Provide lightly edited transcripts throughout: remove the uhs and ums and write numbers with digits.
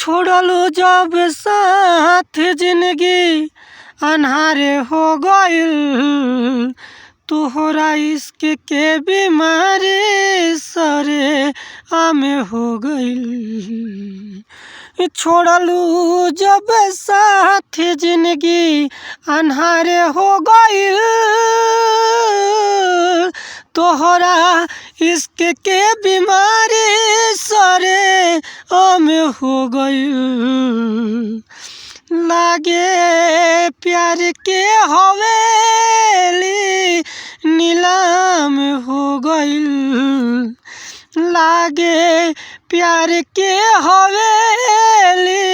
छोड़लू जब साथ जिंदगी अन्हारे हो गइल। तोहरा इश्क के बीमारी सरे आमे हो गइल। छोड़लू जब साथ जिंदगी अन्हारे हो गइल। तोहरा इश्क के बीमारी सरे आमे हो गइल। लागे प्यार के हवेली नीलाम हो गइल। लागे प्यार के हवेली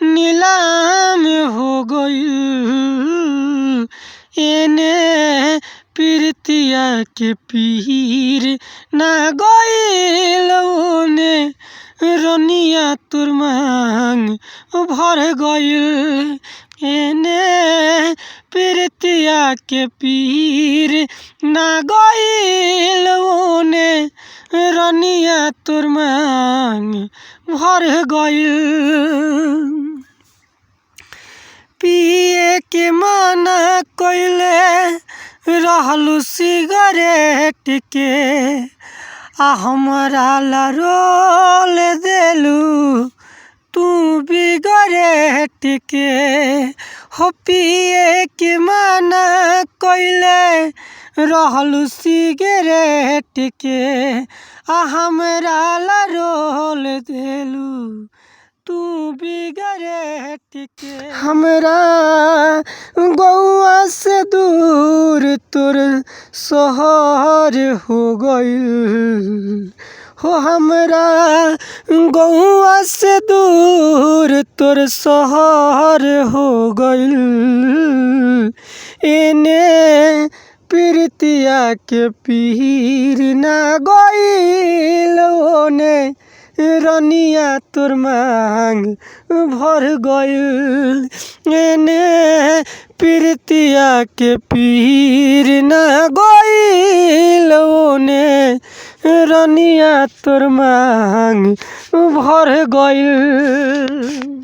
नीलाम हो गइल। एने प्रीतिया के पीर ना गइल, ओने रनिया तुर मांग भर गइल। एने प्रीतिया के पीर ना गइल, ओने रनिया तुर मांग भर गइल। पिए के मना कइले रहलू सिगरेट के, आ हमरा ला रोल देलू तू बिगरेट के। हो पिए के मना कइले रहलू सिगरेट के, आ हमरा ला रोल देलू तू बिगरेट के। हमरा गौआ से दूर तोर शहर हो गइल। हो हमरा गौआ से दूर तोर शहर हो गइल। एने प्रीतिया के पीर ना गइल, ओने रनिया तोर मांग भर गइल। एने प्रीतिया के पीर ना गइल, ओने रनिया तोर मांग भर गइल।